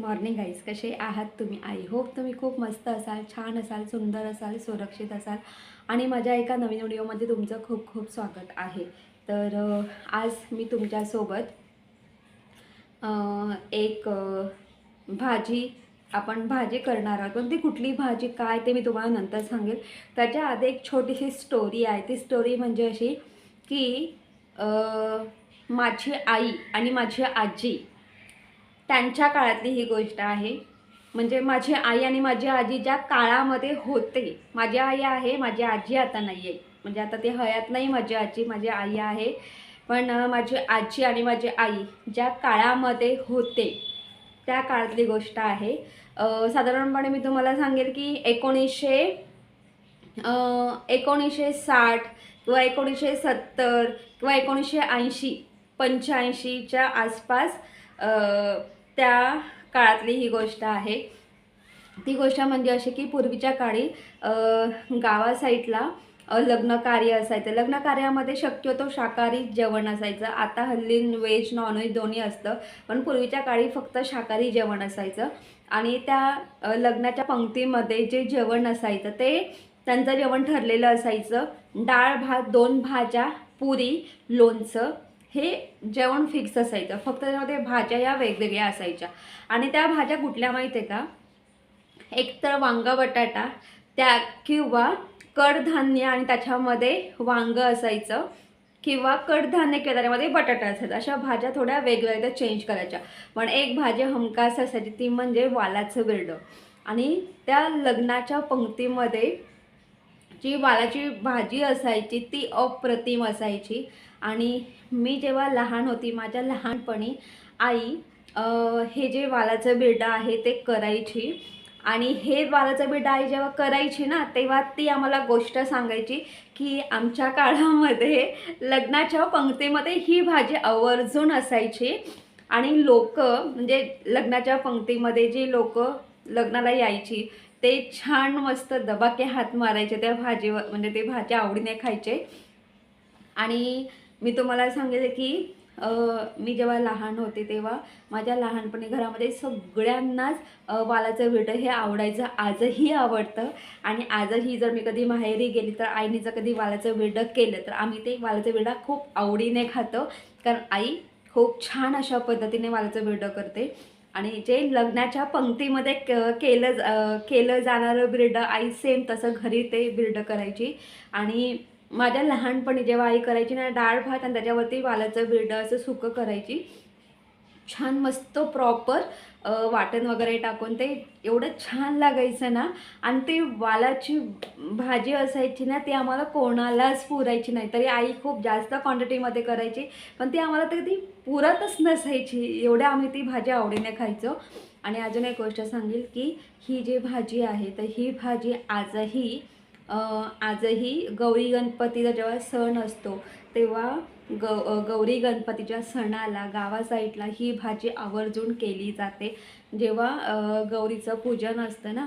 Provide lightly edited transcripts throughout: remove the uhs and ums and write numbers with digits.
Morning guys, कसे आहात तुम्ही? आय होप तुम्ही खूप मस्त असाल, छान असाल, सुंदर असाल, सुरक्षित असाल आणि माझ्या एका नवीन व्हिडिओमध्ये तुमचं खूप खूप स्वागत आहे. तर आज मी तुमच्यासोबत एक भाजी करणार आहोत. पण ती कुठली भाजी काय ते मी तुम्हाला नंतर सांगेल. त्याच्या आधी एक छोटीशी स्टोरी आहे. ती स्टोरी म्हणजे अशी की माझी आई आणि माझी आजी त्यांच्या काळातली ही गोष्ट आहे. म्हणजे माझी आई आणि माझी आजी ज्या काळामध्ये होते, माझी आई आहे, माझी आजी आता नाही आहे. म्हणजे आता ती हयात नाही माझी आजी, माझी आई आहे. पण माझी आजी आणि माझी आई ज्या काळामध्ये होते त्या काळातली गोष्ट आहे. साधारणपणे मी तुम्हाला सांगेल की 1960 किंवा 1970 किंवा 1980 85च्या आसपास त्या काळातली ही गोष्ट आहे. ती गोष्ट म्हणजे अशी की पूर्वीच्या काळी गावा साईडला लग्न कार्य असायचं. लग्न कार्यामध्ये शक्यतो शाकाहारी जेवण असायचं. आता हल्ली व्हेज नॉनव्हेज दोन्ही असतं, पण पूर्वीच्या काळी फक्त शाकाहारी जेवण असायचं. आणि त्या लग्नाच्या पंक्तीमध्ये जे जेवण असायचं ते त्यांचं जेवण ठरलेलं असायचं. डाळ भात, 2 भाज्या, पुरी, लोणचं हे जेवण फिक्स असायचं. फक्त त्यामध्ये भाज्या या वेगवेगळ्या असायच्या. आणि त्या भाज्या कुठल्या माहिती आहे का? एकतर वांगा बटाटा त्या किंवा कडधान्य आणि त्याच्यामध्ये वांग असायचं, किंवा कडधान्य किंवा त्याच्यामध्ये बटाटा असायचा. अशा भाज्या थोड्या वेगवेगळ्या चेंज करायच्या. पण एक भाजी हमखास असायची, ती म्हणजे वालाचं बिरडं. आणि त्या लग्नाच्या पंक्तीमध्ये जी वालाची भाजी असायची ती अप्रतिम असायची. आणि मी जेव्हा लहान होती, माझ्या लहानपणी आई हे जे वालाचं बिरडं आहे ते करायची. आणि हे वालाचं बिरडं आई जेव्हा करायची ना, तेव्हा ती आम्हाला गोष्ट सांगायची की आमच्या काळामध्ये लग्नाच्या पंक्तीमध्ये ही भाजी आवर्जून असायची. आणि लोक म्हणजे लग्नाच्या पंक्तीमध्ये जी लोक लग्नाला यायची ते छान मस्त दबाके हात मारायचे त्या भाजीवर, म्हणजे ते भाजी आवडीने खायचे. आणि मी तुम्हाला सांगेल की मी जेव्हा लहान होते तेव्हा माझ्या लहानपणी घरामध्ये सगळ्यांनाच वालाचं बिरडं हे आवडायचं, आजही आवडतं. आणि आजही जर मी कधी माहेरी गेली तर आईने जर कधी वालाचं बिरडं केलं तर आम्ही ते वालाचं बिरडं खूप आवडीने खातो, कारण आई खूप छान अशा पद्धतीने वालाचं बिरडं करते. आणि जे लग्नाच्या पंक्तीमध्ये केलं जाणारं बिरडं आई सेम तसं घरी ते बिरडं करायची. आणि माझ्या लहानपणी जेव्हा आई करायची ना, डाळ भात आणि त्याच्यावरती वालाचं बिरडं असं सुकं करायची, छान मस्त प्रॉपर वाटण वगैरे टाकून ते एवढं छान लागायचं ना. आणि ती वालाची भाजी असायची ना, ती आम्हाला कोणालाच पुरायची नाही. तरी आई खूप जास्त क्वांटिटीमध्ये करायची, पण ती आम्हाला कधी पुरतच नसायची. एवढ्या आम्ही ती भाजी आवडीने खायचो. आणि अजून एक गोष्ट सांगेल की ही जी भाजी आहे तर ही भाजी आजही गौरी गणपतीचा जेव्हा सण असतो तेव्हा गौरी गणपतीच्या सणाला गावा साईडला ही भाजी आवर्जून केली जाते. जेव्हा गौरीचं पूजन असतं ना,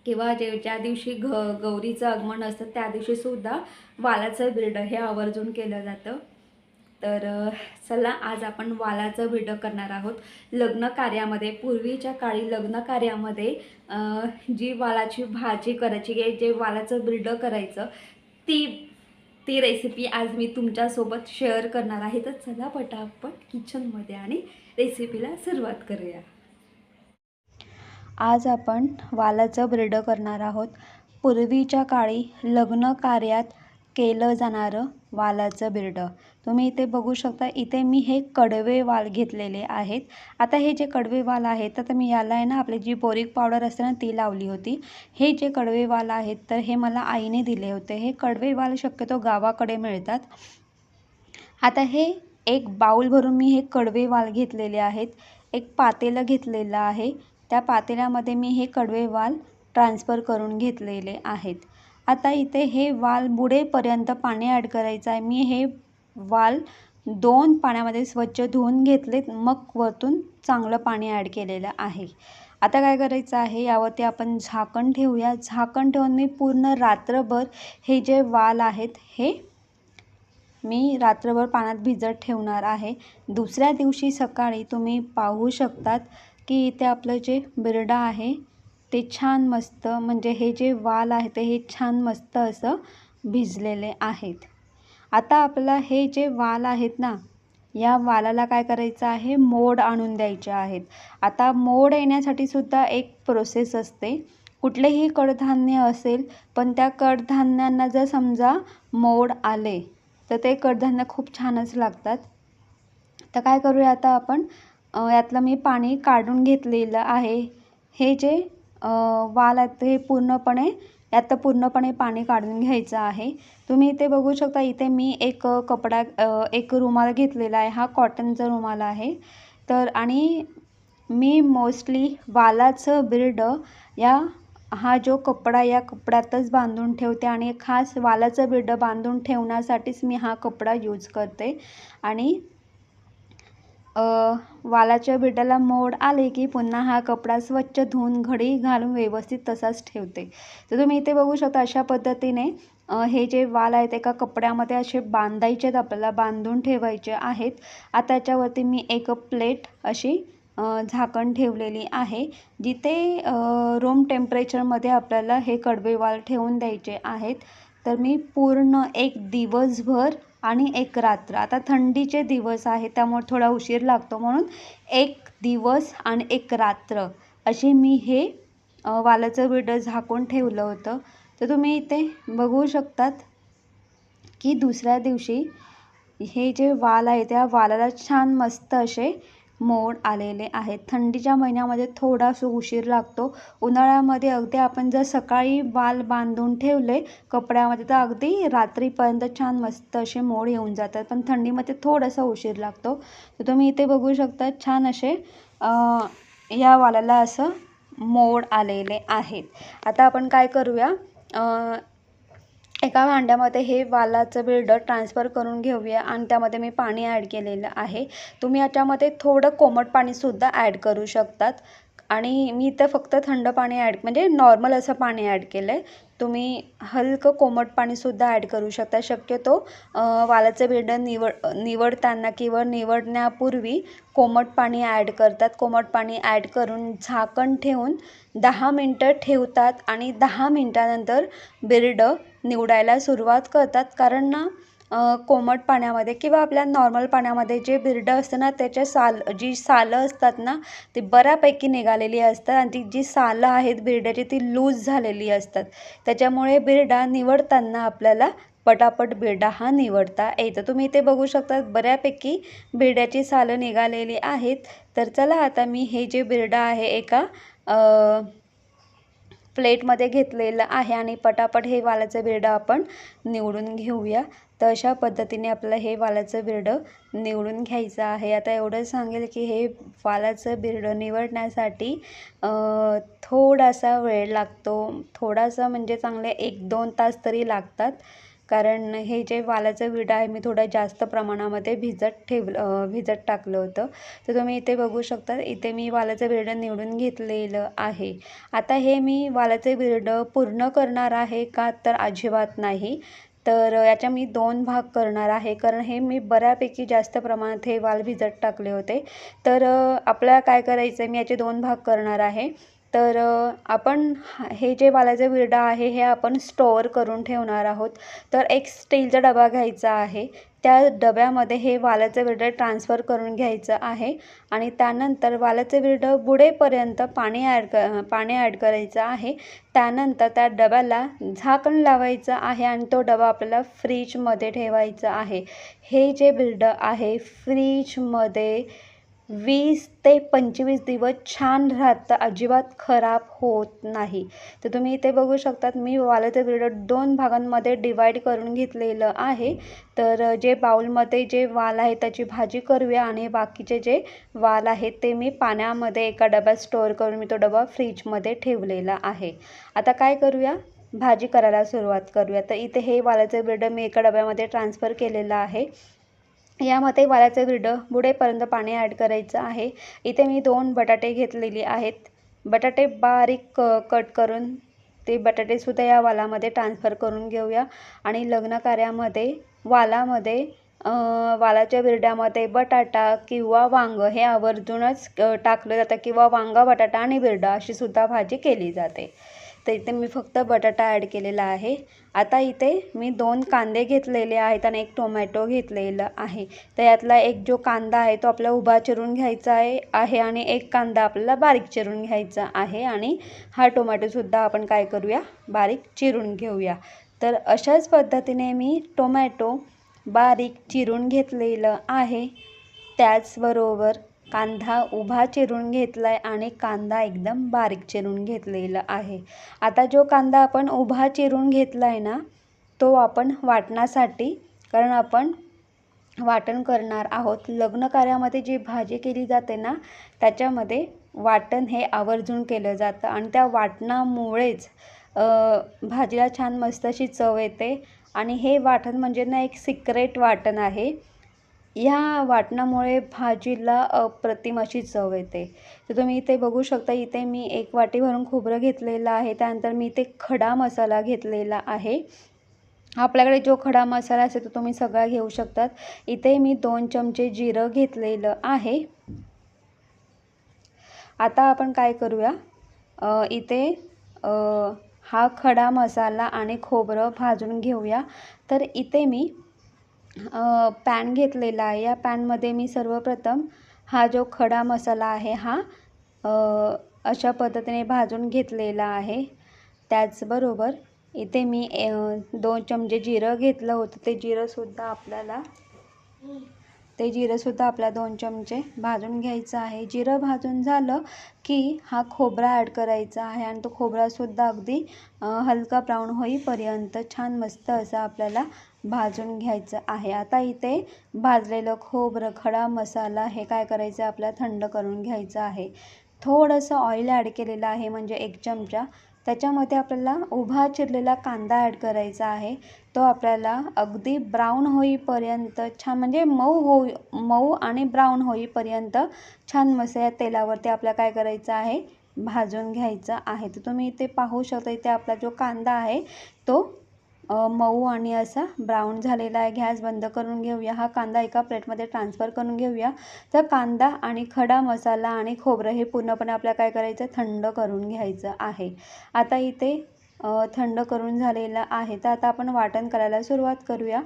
किंवा ज्या दिवशी गौरीचं आगमन असतं त्या दिवशीसुद्धा वालाचं बिरडं हे आवर्जून केलं जातं. तर चला, आज आपण वालाचं बिरडं करणार आहोत लग्न कार्यामध्ये. पूर्वीच्या काळी लग्न कार्यामध्ये जी वालाची भाजी करायची, जे वालाचं बिरडं करायचं, ती ती रेसिपी आज मी तुमच्यासोबत शेअर करणार आहे. तर चला पटापट किचनमध्ये आणि रेसिपीला सुरुवात करूया. आज आपण वालाचं बिरडं करणार आहोत. पूर्वीच्या काळी लग्न कार्यात केलं जाणारं वालाचं बिरडं. तुम्ही इथे बघू शकता, इथे मी हे कडवे वाल घेतलेले आहेत. आता हे जे कडवे वाल आहेत तर मी याला आहे ना, आपली जी बोरिक पावडर असते ना ती लावली होती. हे जे कडवे वाल आहेत तर हे मला आईने दिले होते. हे कडवे वाल शक्यतो गावाकडे मिळतात. आता हे एक बाउल भरून मी हे कडवे वाल घेतलेले आहेत. एक पातेलं घेतलेलं आहे. त्या पातेल्यामध्ये मी हे कडवे वाल ट्रान्सफर करून घेतलेले आहेत. आता इथे हे वाल बुडेपर्यंत पाणी ॲड करायचं आहे. मी हे वाल 2 पाण्यामध्ये स्वच्छ धुवून घेतलेत, मग वरतून चांगलं पाणी ॲड केलेलं आहे. आता काय करायचं आहे, यावरती आपण झाकण ठेवूया. झाकण ठेवून मी पूर्ण रात्रभर हे जे वाल आहेत हे मी रात्रभर पाण्यात भिजत ठेवणार आहे. दुसऱ्या दिवशी सकाळी तुम्ही पाहू शकतात की इथे आपलं जे बिरडा आहे ते छान मस्त, म्हणजे हे जे वाल आहे ते हे छान मस्त असं भिजलेले आहेत. आता आपलं हे जे वाल आहेत ना, या वालाला काय करायचं आहे, मोड आणून द्यायचे आहेत. आता मोड येण्यासाठी सुद्धा एक प्रोसेस असते. कुठलेही कडधान्य असेल, पण त्या कडधान्यांना जर समजा मोड आले तर ते कडधान्य खूप छानच लागतात. तर काय करूया आता आपण, यातलं मी पाणी काढून घेतलेलं आहे. हे जे वाल आहेत हे पूर्णपणे पाणी काढून घ्यायचं आहे. तुम्ही इथे बघू शकता, इथे मी एक कपडा, एक रुमाल घेतलेला आहे. हा कॉटनचा रुमाल आहे. तर आणि मी मोस्टली वालाचं बिरडं हा जो कपडा, या कपड्यातच बांधून ठेवते आणि खास वालाचं बिरडं बांधून ठेवण्यासाठीच मी हा कपडा यूज करते. आणि वालाच्या बिरड्याला मोड आले की पुन्हा हा कपडा स्वच्छ धुवून घडी घालून व्यवस्थित तसाच ठेवते. तर तुम्ही इथे बघू शकता, अशा पद्धतीने हे जे वाल आहेत एका कपड्यामध्ये असे बांधायचे आहेत, आपल्याला बांधून ठेवायचे आहेत. आता त्याच्यावरती मी एक प्लेट अशी झाकण ठेवलेली आहे, जिथे रूम टेम्परेचरमध्ये आपल्याला हे कडवे वाल ठेवून द्यायचे आहेत. तर मी पूर्ण एक दिवसभर आणि एक रात्र, आता थंडीचे दिवस आहेत त्यामुळे थोडा उशीर लागतो, म्हणून एक दिवस आणि एक रात्र अशी मी हे वालाचं बिरडं झाकून ठेवलं होतं. तर तुम्ही इथे बघू शकतात की दुसऱ्या दिवशी हे जे वाल आहे त्या वालाला छान मस्त असे मोड आलेले आहेत. थंडीच्या महिन्यामध्ये थोडासा उशीर लागतो. उन्हाळ्यामध्ये अगदी आपण जर सकाळी वाल बांधून ठेवले कपड्यामध्ये तर अगदी रात्रीपर्यंत छान मस्त असे मोड येऊन जातात, पण थंडीमध्ये थोडासा उशीर लागतो. तर तुम्ही इथे बघू शकता छान असे या वालाला असं मोड आलेले आहेत. आता आपण काय करूया, एका भांड्यामध्ये हे वालाचं बिरडं ट्रान्सफर करून घेऊया आणि त्यामध्ये मी पाणी ॲड केलेलं आहे. तुम्ही याच्यामध्ये थोडं कोमट पाणीसुद्धा ॲड करू शकतात. आणि मी इथं फक्त थंड पाणी म्हणजे नॉर्मल असं पाणी ॲड केलं आहे. तुम्ही हलकं कोमट पाणीसुद्धा ॲड करू शकता. शक्यतो वालाचं बिरडं निवडताना किंवा निवडण्यापूर्वी कोमट पाणी ॲड करतात. कोमट पाणी ॲड करून झाकण ठेवून 10 मिनटं ठेवतात आणि 10 मिनटानंतर बिरडं निवडायला सुरुवात करतात. कारण ना कोमट पाण्यामध्ये किंवा आपल्या नॉर्मल पाण्यामध्ये जे बिरडं असतं ना, त्याच्या जी सालं असतात ना ती बऱ्यापैकी निघालेली असतात आणि ती जी सालं आहेत बिरड्याची ती लूज झालेली असतात. त्याच्यामुळे बिरडा निवडताना आपल्याला पटापट बिरडा हा निवडता येतो. तुम्ही इथे बघू शकता बऱ्यापैकी बिरड्याची सालं निघालेली आहेत. तर चला आता मी हे जे बिरडा आहे एका प्लेटमध्ये घेतलेलं आहे आणि पटापट हे वालाचं बिरडं आपण निवडून घेऊया. तर अशा पद्धतीने आपल्याला हे वालाचं बिरडं निवडून घ्यायचं आहे. आता एवढं सांगेल की हे वालाचं बिरडं निवडण्यासाठी थोडासा वेळ लागतो. थोडासा म्हणजे चांगले 1-2 तास तरी लागतात. कारण हे जे वालाचं बिरडं आहे मी थोडं जास्त प्रमाणामध्ये भिजत टाकलं होतं. तर तुम्ही इथे बघू शकता, इथे मी वालाचं बिरडं निवडून घेतलेलं आहे. आता हे मी वालाचं बिरडं पूर्ण करणार आहे का, तर अजिबात नाही. तर याच्या मी 2 भाग करणार आहे, कारण हे मी बऱ्यापैकी जास्त प्रमाणात हे वाल भिजत टाकले होते. तर आपल्याला काय करायचं आहे, मी याचे 2 भाग करणार आहे. तर आपण हे जे वालाचं बिरडं आहे हे आपण स्टोअर करून ठेवणार आहोत. तर एक स्टीलचा डबा घ्यायचा आहे. त्या डब्यामध्ये हे वालाचं बिरडं ट्रान्सफर करून घ्यायचं आहे आणि त्यानंतर वालाचं बिरडं बुडेपर्यंत पाणी ॲड करायचं आहे. त्यानंतर त्या डब्याला झाकण लावायचं आहे आणि तो डबा आपल्याला फ्रीजमध्ये ठेवायचा आहे. हे जे बिरडं आहे फ्रीजमध्ये 20 ते 25 दिवस छान राहतं, अजिबात खराब होत नाही. तर तुम्ही इथे बघू शकतात मी वालाचं बिरडं 2 भागांमध्ये डिवाईड करून घेतलेलं आहे. तर जे बाउलमध्ये जे वाल आहे त्याची भाजी करूया आणि बाकीचे जे वाल आहेत ते मी पाण्यामध्ये एका डब्यात स्टोअर करून मी तो डबा फ्रीजमध्ये ठेवलेला आहे. आता काय करूया, भाजी करायला सुरुवात करूया. तर इथे हे वालाचं बिरडं मी एका डब्यामध्ये ट्रान्सफर केलेलं आहे. यामध्ये वालाचं बिरडं बुडेपर्यंत पाणी ॲड करायचं आहे. इथे मी 2 बटाटे घेतलेले आहेत. बटाटे बारीक कट करून ते बटाटेसुद्धा या वालामध्ये ट्रान्सफर करून घेऊया आणि लग्न कार्यामध्ये वालामध्ये वालाच्या बिरड्यामध्ये बटाटा किंवा वांगं हे आवर्जूनच टाकलं जातं, किंवा वांगा, बटाटा आणि बिरडा अशी सुद्धा भाजी केली जाते. तर इथे मी फक्त बटाटा ॲड केलेला आहे. आता इथे मी 2 कांदे घेतलेले आहेत आणि 1 टोमॅटो घेतलेला आहे. तर यातला एक जो कांदा आहे तो आपल्याला उभा चिरून घ्यायचा आहे आणि 1 कांदा आपल्याला बारीक चिरून घ्यायचा आहे आणि हा टोमॅटोसुद्धा आपण काय करूया, बारीक चिरून घेऊया. तर अशाच पद्धतीने मी टोमॅटो बारीक चिरून घेतलेलं आहे. त्याचबरोबर कांदा उभा चिरून घेतला आहे आणि कांदा एकदम बारीक चिरून घेतलेला आहे. आता जो कांदा आपण उभा चिरून घेतला आहे ना, तो आपण वाटण्यासाठी, कारण आपण वाटण करणार आहोत. लग्न कार्यामध्ये जी भाजी केली जाते ना, त्याच्यामध्ये वाटण हे आवर्जून केलं जातं आणि त्या वाटणामुळेच भाजीला छान मस्त अशी चव येते. आणि हे वाटण म्हणजे ना एक सिक्रेट वाटण आहे. ह्या वाटणामुळे भाजीला अप्रतिम अशी चव येते. तर तुम्ही इथे बघू शकता, इथे मी 1 वाटी भरून खोबरं घेतलेलं आहे. त्यानंतर मी इथे खडा मसाला घेतलेला आहे. आपल्याकडे जो खडा मसाला असेल तो तुम्ही सगळा घेऊ शकतात. इथे मी 2 चमचे जिरं घेतलेलं आहे. आता आपण काय करूया, इथे हा खडा मसाला आणि खोबरं भाजून घेऊया. तर इथे मी पॅन घेतलेला आहे. या पॅनमध्ये मी सर्वप्रथम हा जो खडा मसाला आहे हा अशा पद्धतीने भाजून घेतलेला आहे. त्याचबरोबर इथे मी 2 चमचे जिरं घेतलं होतं. ते जिरंसुद्धा आपल्याला 2 चमचे भाजून घ्यायचं आहे. जिरं भाजून झालं की हा खोबरा ॲड करायचा आहे आणि तो खोबरासुद्धा अगदी हलका ब्राऊन होईपर्यंत छान मस्त असं आपल्याला भाजून घ्यायचं आहे. आता इथे भाजलेलं खोबरं, खडा मसाला हे काय करायचं आहे, आपल्याला थंड करून घ्यायचं आहे. थोडंसं ऑइल ॲड केलेलं आहे, म्हणजे 1 चमचा. त्याच्यामध्ये आपल्याला उभा चिरलेला कांदा ॲड करायचा आहे. तो आपल्याला अगदी ब्राऊन होईपर्यंत छान, म्हणजे मऊ आणि ब्राऊन होईपर्यंत छान मस्त या तेलावरती आपल्याला काय करायचं आहे, भाजून घ्यायचं आहे. तर तुम्ही इथे पाहू शकता, इथे आपला जो कांदा आहे तो मऊ आणि असा ब्राऊन झालेला आहे. गॅस बंद करून घेऊया. हा कांदा एका प्लेटमध्ये ट्रान्सफर करून घेऊया. तर कांदा आणि खडा मसाला आणि खोबरं हे पूर्णपणे आपल्याला काय करायचं, थंड करून घ्यायचं आहे. आता इथे थंड करून झालेलं आहे. तर आता आपण वाटण करायला सुरुवात करूया.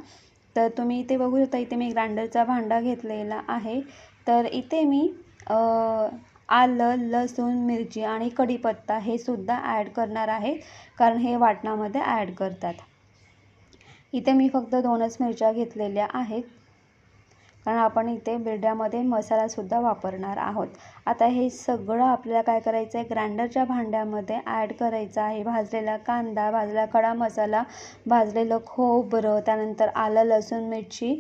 तर तुम्ही इथे बघू शकता, इथे मी ग्राइंडरचा भांडा घेतलेला आहे. तर इथे मी आलं, लसूण, मिरची आणि कढीपत्ता हे सुद्धा ॲड करणार आहे, कारण हे वाटणामध्ये ॲड करतात. इथे मी फक्त 2च मिरच्या घेतलेल्या आहेत, कारण आपण इथे बिरड्यामध्ये मसालासुद्धा वापरणार आहोत. आता हे सगळं आपल्याला काय करायचं आहे, ग्राइंडरच्या भांड्यामध्ये ॲड करायचं आहे. भाजलेला कांदा, भाजलेला खडा मसाला, भाजलेलं खोबरं, त्यानंतर आलं, लसूण, मिरची,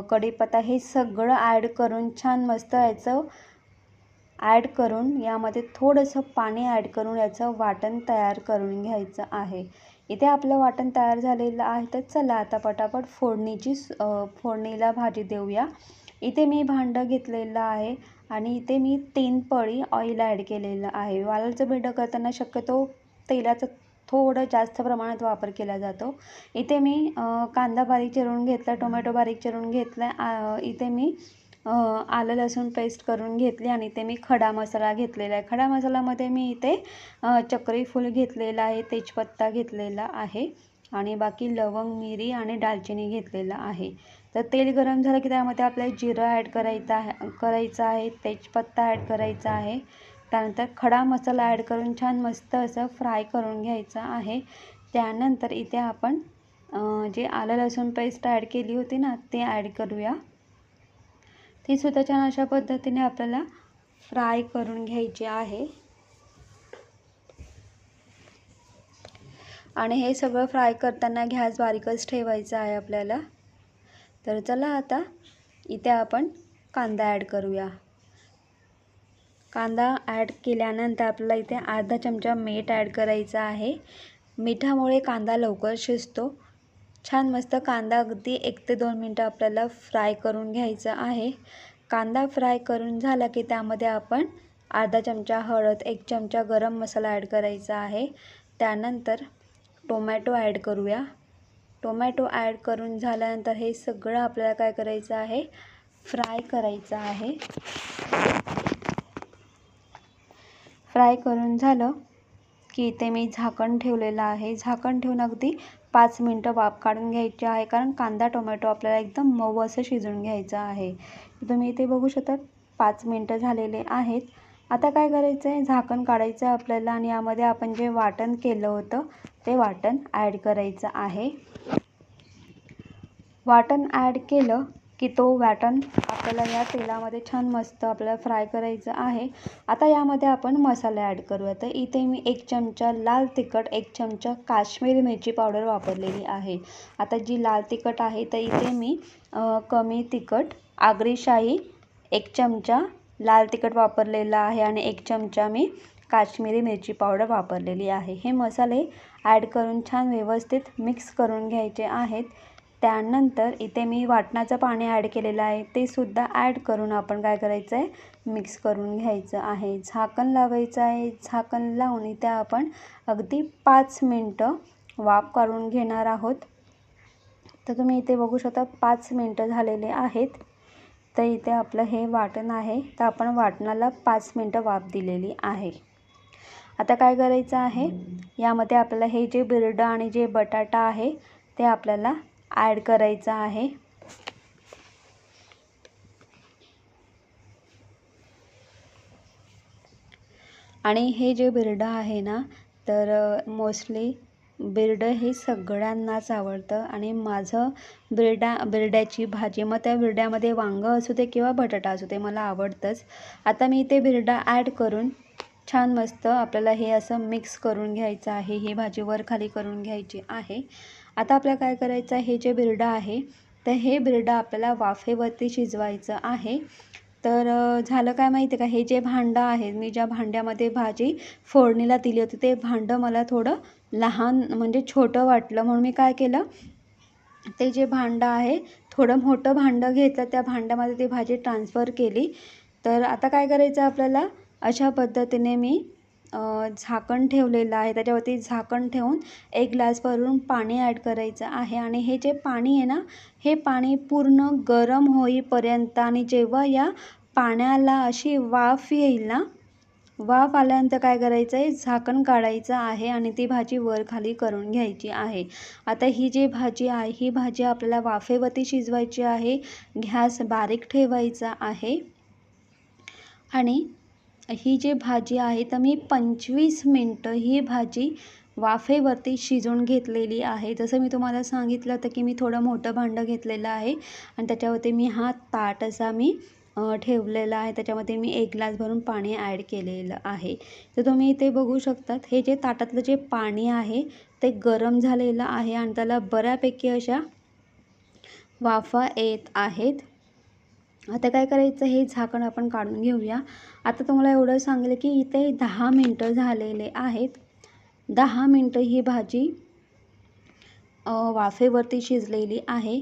कढीपत्ता हे सगळं ॲड करून छान मस्त याचं ॲड करून यामध्ये थोडंसं पाणी ॲड करून याचं वाटण तयार करून घ्यायचं आहे. इथे आपलं वाटण तयार झालेलं आहे. तर चला आता पटापट फोडणीला भाजी देऊया. इथे मी भांडं घेतलेलं आहे आणि इथे मी 3 पळी ऑइल ॲड केलेलं आहे. वालाचं बिरडं करताना शक्यतो तेलाचा थोडं जास्त प्रमाणात वापर केला जातो. इथे मी कांदा बारीक चिरून घेतला, टोमॅटो बारीक चिरून घेतला. इथे मी आलं लसूण पेस्ट करून घेतली आणि इथे मी खडा मसाला घेतलेला आहे. खडा मसाल्यामध्ये मी इथे चक्री फूल घेतलेला आहे, तेजपत्ता घेतलेला आहे आणि बाकी लवंग, मिरी आणि दालचिनी घेतलेला आहे. तर तेल गरम झालं की त्यामध्ये आपल्याला जिरं ॲड करायचं आहे, तेजपत्ता ॲड करायचा आहे. त्यानंतर खडा मसाला ॲड करून छान मस्त असं फ्राय करून घ्यायचं आहे. त्यानंतर इथे आपण जे आलं लसूण पेस्ट ॲड केली होती ना, ते ॲड करूया. ती सुद्धा छान अशा पद्धतीने आपल्याला फ्राय करून घ्यायची आहे. आणि हे सगळं फ्राय करताना गॅस बारीकच ठेवायचा आहे आपल्याला. तर चला आता इथे आपण कांदा ॲड करूया. कांदा ॲड केल्यानंतर आपल्याला इथे अर्धा चमचा मीठ ॲड करायचं आहे. मिठामुळे कांदा लवकर शिजतो. छान मस्त कांदा अगदी 1 ते 2 मिनटं आपल्याला फ्राय करून घ्यायचा आहे. कांदा फ्राय करून झाला की त्यामध्ये आपण अर्धा चमचा हळद, 1 चमचा गरम मसाला ॲड करायचा आहे. त्यानंतर टोमॅटो ॲड करूया. टोमॅटो ॲड करून झाल्यानंतर हे सगळं आपल्याला काय करायचं आहे, फ्राय करायचं आहे. फ्राय करून झालं की इथे मी झाकण ठेवलेलं आहे. झाकण ठेवून अगदी 5 मिनटं वाफ काढून घ्यायची आहे, कारण कांदा टोमॅटो आपल्याला एकदम मऊ असं शिजवून घ्यायचं आहे. तुम्ही इथे बघू शकता 5 मिनटं झालेले आहेत. आता काय करायचं आहे, झाकण काढायचं आहे आपल्याला आणि यामध्ये आपण जे वाटण केलं होतं ते वाटण ॲड करायचं आहे. वाटण ॲड केलं की तो वाटण आपल्याला या तेलामध्ये छान मस्त आपल्याला फ्राय करायचं आहे. आता यामध्ये आपण मसाले ॲड करूया. तर इथे मी 1 चमचा लाल तिखट, 1 चमचा काश्मीरी मिरची पावडर वापरलेली आहे. आता जी लाल तिखट आहे तर इथे मी कमी तिखट आगरी शाही 1 चमचा लाल तिखट वापरलेला आहे आणि 1 चमचा मी काश्मीरी मिरची पावडर वापरलेली आहे. हे मसाले ॲड करून छान व्यवस्थित मिक्स करून घ्यायचे आहेत. त्यानंतर इथे मी वाटणाचं पाणी ॲड केलेलं आहे, ते सुद्धा ॲड करून आपण काय करायचं आहे, मिक्स करून घ्यायचं आहे. झाकण लावायचं आहे. झाकण लावून इथे आपण अगदी 5 मिनटं वाफ काढून घेणार आहोत. तर तुम्ही इथे बघू शकता 5 मिनटं झालेले आहेत. तर इथे आपलं हे वाटण आहे, तर आपण वाटणाला 5 मिनटं वाफ दिलेली आहे. आता काय करायचं आहे, यामध्ये आपल्याला हे जे बिरडं आणि जे बटाटा आहे ते आपल्याला ॲड करायचं आहे. आणि हे जे बिरडं आहे ना, तर मोस्टली बिरडं हे सगळ्यांनाच आवडतं आणि माझं बिरड्याची भाजी, मग त्या बिरड्यामध्ये वांगं असू दे किंवा बटाटा असू दे, मला आवडतंच. आता मी इथे बिरडा ॲड करून छान मस्त आपल्याला हे असं मिक्स करून घ्यायचं आहे. ही भाजी वर खाली करून घ्यायची आहे. आता आपल्याला काय करायचं आहे, हे जे बिरडं आहे तर हे बिरडं आपल्याला वाफेवरती शिजवायचं आहे. तर झालं काय माहिती आहे का, हे जे भांडं आहे, मी ज्या भांड्यामध्ये भाजी फोडणीला दिली होती ते भांडं मला थोडं लहान म्हणजे छोटं वाटलं, म्हणून मी काय केलं, ते जे भांडं आहे थोडं मोठं भांडं घेतलं, त्या भांड्यामध्ये ती भाजी ट्रान्सफर केली. तर आता काय करायचं आपल्याला, अशा पद्धतीने मी झाकण ठेवलेलं आहे. त्याच्यावरती झाकण ठेवून 1 ग्लास भरून पाणी ॲड करायचं आहे आणि हे जे पाणी आहे ना, हे पाणी पूर्ण गरम होईपर्यंत आणि जेव्हा या पाण्याला अशी वाफ येईल ना, वाफ आल्यानंतर काय करायचं आहे, झाकण काढायचं आहे आणि ती भाजी वर खाली करून घ्यायची आहे. आता ही जी भाजी आहे, ही भाजी आपल्याला वाफेवरती शिजवायची आहे. गॅस बारीक ठेवायचा आहे आणि ही जी भाजी आहे तर मी 25 मिनटं ही भाजी वाफेवरती शिजवून घेतलेली आहे. जसं मी तुम्हाला सांगितलं होतं की मी थोडं मोठं भांडं घेतलेलं आहे आणि त्याच्यावरती मी हा ताट असा मी ठेवलेला आहे. त्याच्यामध्ये मी 1 ग्लास भरून पाणी ॲड केलेलं आहे. तर तुम्ही इथे बघू शकतात, हे जे ताटातलं जे पाणी आहे ते गरम झालेलं आहे आणि त्याला बऱ्यापैकी अशा वाफा येत आहेत. आता काय करायचं, हे झाकण आपण काढून घेऊया. आता तुम्हाला एवढं सांगेल की इथे 10 मिनटं झालेले आहेत. 10 मिनटं ही भाजी वाफेवरती शिजलेली आहे.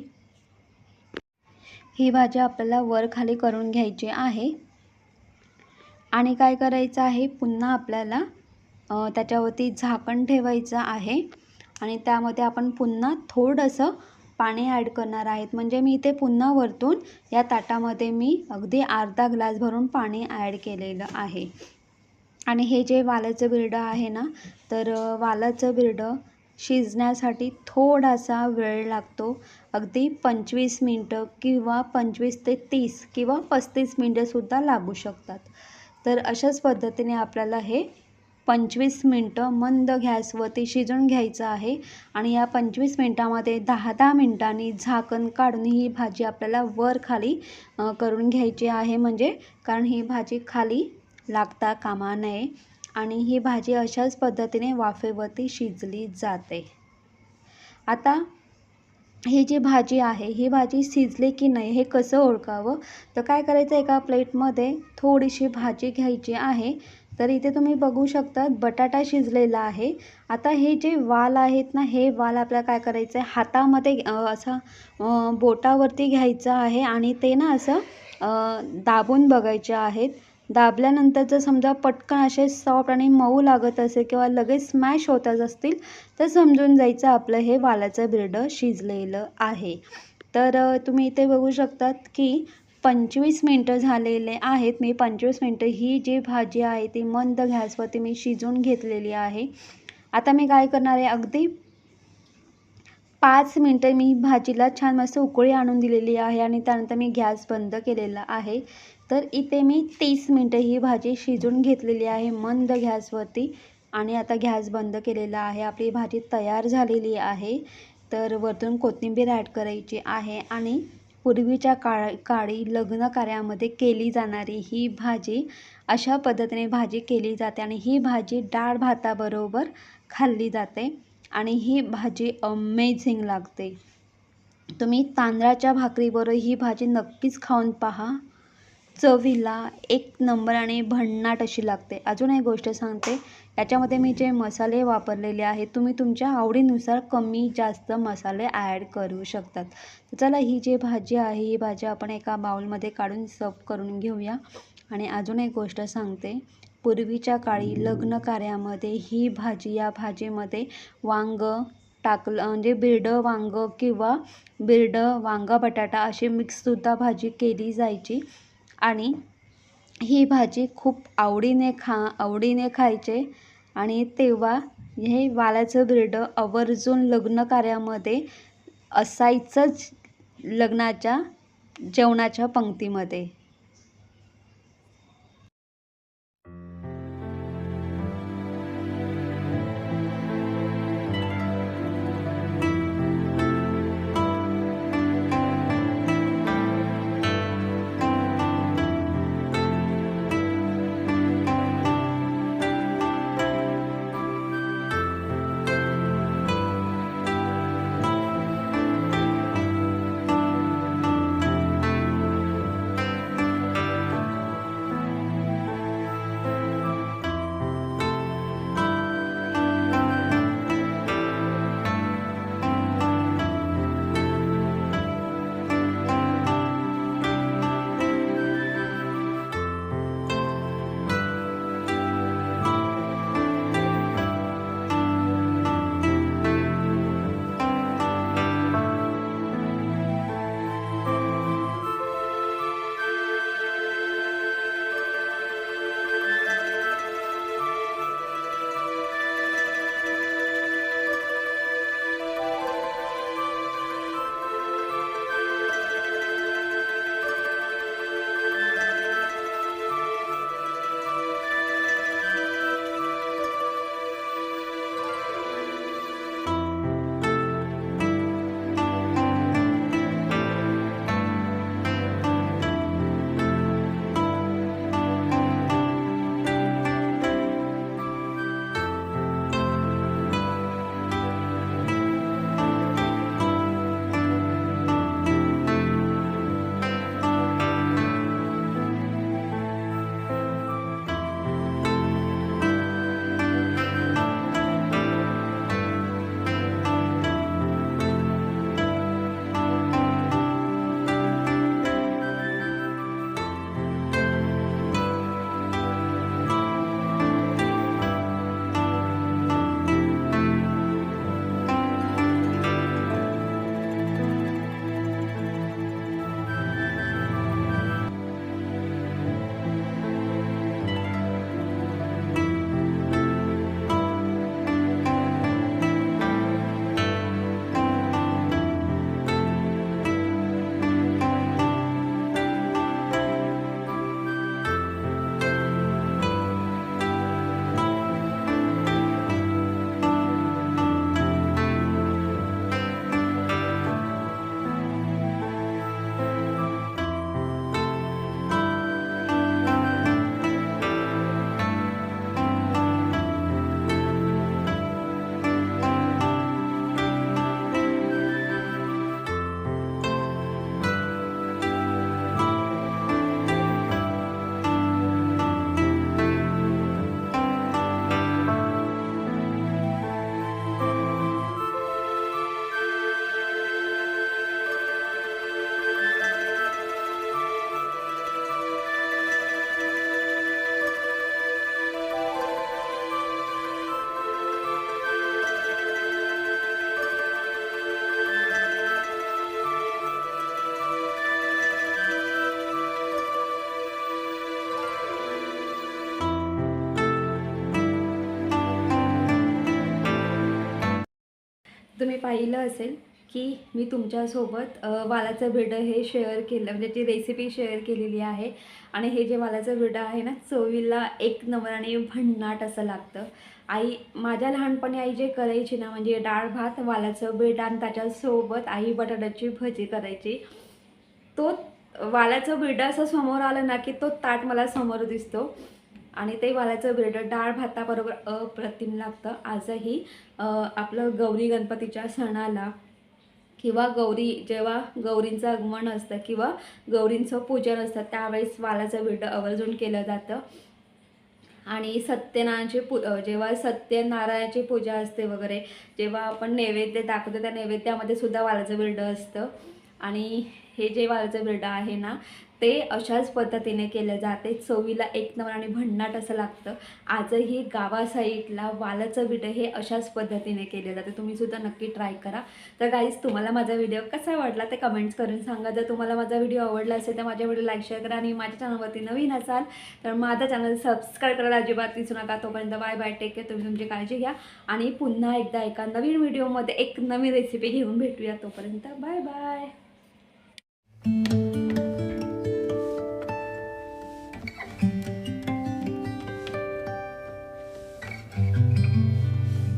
ही भाजी आपल्याला वर खाली करून घ्यायची आहे आणि काय करायचं आहे, पुन्हा आपल्याला त्याच्यावरती झाकण ठेवायचं आहे आणि त्यामध्ये आपण पुन्हा थोडंसं पाणी ॲड करणार आहेत. म्हणजे मी इथे पुन्हा वरतून या ताटामध्ये मी अगदी अर्धा ग्लास भरून पाणी ॲड केलेलं आहे. आणि हे जे वालाचं बिरडं आहे ना, तर वालाचं बिरडं शिजण्यासाठी थोडासा वेळ लागतो. अगदी 25 मिनटं किंवा 25 ते 30 किंवा 35 मिनटंसुद्धा लागू शकतात. तर अशाच पद्धतीने आपल्याला हे 25 मिनटं मंद गॅसवरती शिजवून घ्यायचं आहे आणि या 25 मिनटामध्ये 10-10 मिनटांनी झाकण काढून ही भाजी आपल्याला वर खाली करून घ्यायची आहे. म्हणजे कारण ही भाजी खाली लागता कामा नये आणि ही भाजी अशाच पद्धतीने वाफेवरती शिजली जाते. आता ही जी भाजी आहे, ही भाजी शिजली की नाही हे कसं ओळखावं, तर काय करायचं, एका प्लेटमध्ये थोडीशी भाजी घ्यायची आहे. तर इथे तुम्ही बघू शकता बटाटा शिजलेला आहे. आता हे जे वाल आहेत ना, हे वाल आपल्याला काय करायचं आहे, हातामध्ये असं बोटावरती घ्यायचं आहे आणि ते ना असं दाबून बघायचे आहेत. दाबल्यानंतर जर समजा पटकन असे सॉफ्ट आणि मऊ लागत असेल किंवा लगेच स्मॅश होतच असतील तर समजून जायचं आपलं हे वालाचं बिरडं शिजलेलं आहे. तर तुम्ही इथे बघू शकतात की 25 मिनटं झालेले आहेत. मी 25 मिनटं ही जी भाजी आहे ती मंद गॅसवरती मी शिजवून घेतलेली आहे. आता मी काय करणार आहे, अगदी 5 मिनटं मी भाजीला छान मस्त उकळी आणून दिलेली आहे आणि त्यानंतर मी गॅस बंद केलेला आहे. तर इथे मी 30 मिनटं ही भाजी शिजवून घेतलेली आहे मंद गॅसवरती आणि आता गॅस बंद केलेला आहे. आपली भाजी तयार झालेली आहे. तर वरतून कोथिंबीर ॲड करायची आहे आणि पूर्वीच्या काळी लग्न कार्यामध्ये केली जाणारी ही भाजी अशा पद्धतीने भाजी केली जाते आणि ही भाजी डाळ भाताबरोबर खाल्ली जाते आणि ही भाजी अमेझिंग लागते. तुम्ही तांदळाच्या भाकरीबरोबर ही भाजी नक्कीच खाऊन पहा. चवीला एक नंबर आणि भन्नाट अशी लागते. अजून एक गोष्ट सांगते, याच्यामध्ये मी जे मसाले वापरलेले आहेत तुम्ही तुमच्या आवडीनुसार कमी जास्त मसाले ॲड करू शकतात. तर चला ही जी भाजी आहे ही भाजी आपण एका बाउलमध्ये काढून सर्व करून घेऊया. आणि अजून एक गोष्ट सांगते, पूर्वीच्या काळी लग्न कार्यामध्ये ही भाजी, या भाजीमध्ये वांगं टाकलं म्हणजे बिरडं वांगं किंवा बिरडं वांगा बटाटा अशी मिक्ससुद्धा भाजी केली जायची आणि ही भाजी खूप आवडीने खायचे आणि तेव्हा हे वालाचं बिरडं आवर्जून लग्न कार्यामध्ये असायचंच लग्नाच्या जेवणाच्या पंक्तीमध्ये. तुम्ही पाहिलं असेल की मी तुमच्यासोबत वालाचं बिरडं हे शेअर केलं, म्हणजे ती रेसिपी शेअर केलेली आहे. आणि हे जे वालाचं बिरडं आहे ना, चवीला एक नंबर आणि भन्नाट असं लागतं. माझ्या लहानपणी आई जे करायची ना, म्हणजे डाळ भात, वालाचं बिरडं आणि त्याच्यासोबत आई बटाट्याची भजी करायची. तो वालाचं बिरडं असं समोर आलं ना, की तो ताट मला समोर दिसतो. आणि ते वालाचं बिरडं डाळ भाताबरोबर अप्रतिम लागतं. आजही आपलं गौरी गणपतीच्या सणाला किंवा जेव्हा गौरींचं आगमन असतं किंवा गौरींचं पूजन असतं, त्यावेळेस वालाचं बिरडं आवर्जून केलं जातं. आणि जेव्हा सत्यनारायणाची पूजा असते वगैरे, जेव्हा आपण नैवेद्य दाखवतो, त्या नैवेद्यामध्ये सुद्धा वालाचं बिरडं असतं. आणि हे जे वालाचं बिरडं आहे ना, ते अशाच पद्धतीने केलं जाते. चवीला एक नंबर आणि भन्नाट असं लागतं. आजही गावा साईडला वालाचं बिरडं हे अशाच पद्धतीने केले जाते. तुम्ही सुद्धा नक्की ट्राय करा. तर गाईज, तुम्हाला माझा व्हिडिओ कसा वाटला ते कमेंट्स करून सांगा. जर तुम्हाला माझा व्हिडिओ आवडला असेल तर माझ्या व्हिडिओ लाईक शेअर करा. आणि माझ्या चॅनलवरती नवीन असाल तर माझं चॅनल सबस्क्राईब करायला अजिबात विसरू नका. तोपर्यंत बाय बाय, टेक केअर. तुम्ही तुमची काळजी घ्या आणि पुन्हा एकदा एका नवीन व्हिडिओमध्ये एक नवीन रेसिपी घेऊन भेटूया. तोपर्यंत बाय बाय.